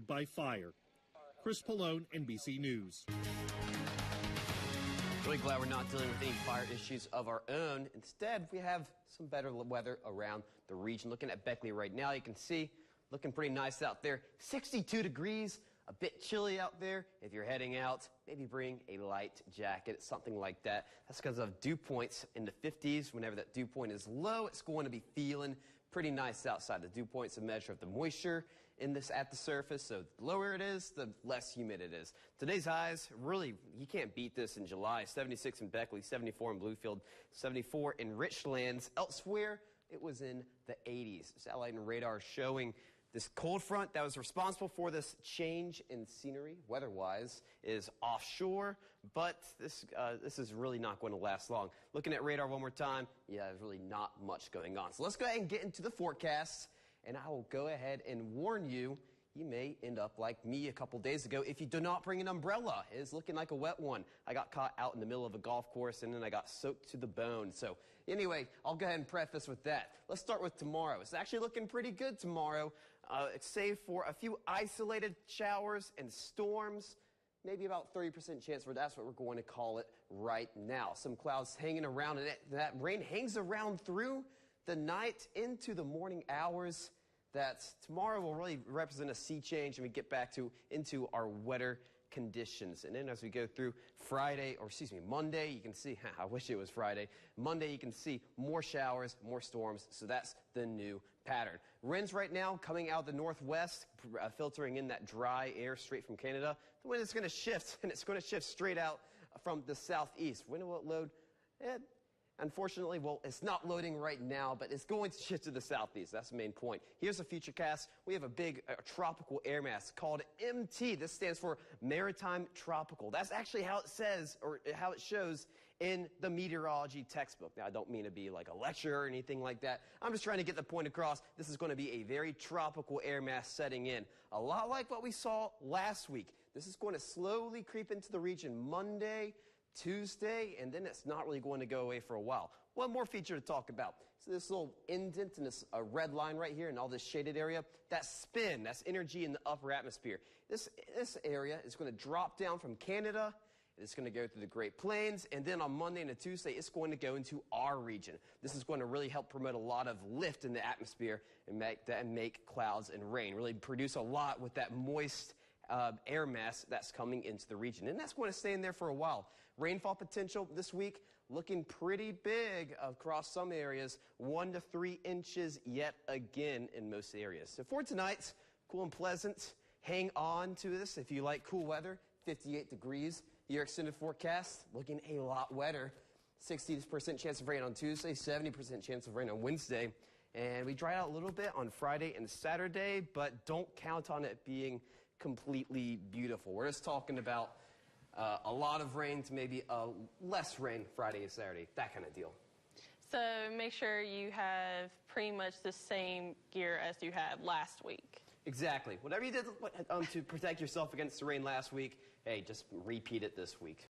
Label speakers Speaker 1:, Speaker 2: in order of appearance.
Speaker 1: by fire. Chris Pallone, NBC News.
Speaker 2: Really glad we're not dealing with any fire issues of our own. Instead, we have some better weather around the region. Looking at Beckley right now, you can see looking pretty nice out there. 62 degrees, a bit chilly out there. If you're heading out, maybe bring a light jacket, something like that. That's because of dew points in the 50s. Whenever that dew point is low, it's going to be feeling pretty nice outside. The dew point's a measure of the moisture at the surface, so the lower it is, the less humid it is. Today's highs, really, you can't beat this in July. 76 in Beckley, 74 in Bluefield, 74 in Richlands. Elsewhere, it was in the 80s. Satellite and radar showing this cold front that was responsible for this change in scenery, weather-wise, is offshore, but this is really not going to last long. Looking at radar one more time, yeah, there's really not much going on. So let's go ahead and get into the forecasts, and I will go ahead and warn you, you may end up like me a couple days ago if you do not bring an umbrella. It is looking like a wet one. I got caught out in the middle of a golf course, and then I got soaked to the bone. So anyway, I'll go ahead and preface with that. Let's start with tomorrow. It's actually looking pretty good tomorrow, save for a few isolated showers and storms. Maybe about 30% chance for that's what we're going to call it right now. Some clouds hanging around, and that rain hangs around through the night into the morning hours. That tomorrow will really represent a sea change, and we get back into our wetter conditions. And then as we go through Monday, you can see, I wish it was Friday. Monday, you can see more showers, more storms, so that's the new pattern. Winds right now coming out of the northwest, filtering in that dry air straight from Canada. The wind is going to shift, and it's going to shift straight out from the southeast. When will it load? Unfortunately, well, it's not loading right now, but it's going to shift to the southeast. That's the main point. Here's a futurecast. We have a big tropical air mass called MT. This stands for Maritime Tropical. That's actually how it says, or how it shows in the meteorology textbook. Now, I don't mean to be like a lecturer or anything like that. I'm just trying to get the point across. This is going to be a very tropical air mass setting in. A lot like what we saw last week. This is going to slowly creep into the region Monday, Tuesday, and then it's not really going to go away for a while. One more feature to talk about. So this little indent and this red line right here and all this shaded area, that's spin, that's energy in the upper atmosphere. This area is going to drop down from Canada. It's going to go through the Great Plains, and then on Monday and a Tuesday, it's going to go into our region. This is going to really help promote a lot of lift in the atmosphere and make clouds and rain, really produce a lot with that moist air mass that's coming into the region. And that's going to stay in there for a while. Rainfall potential this week looking pretty big across some areas, 1 to 3 inches yet again in most areas. So for tonight, cool and pleasant. Hang on to this if you like cool weather. 58 degrees. Your extended forecast looking a lot wetter. 60% chance of rain on Tuesday, 70% chance of rain on Wednesday. And we dry out a little bit on Friday and Saturday, but don't count on it being completely beautiful. We're just talking about a lot of rain to maybe less rain Friday and Saturday, that kind of deal.
Speaker 3: So make sure you have pretty much the same gear as you had last week.
Speaker 2: Exactly. Whatever you did to protect yourself against the rain last week, hey, just repeat it this week.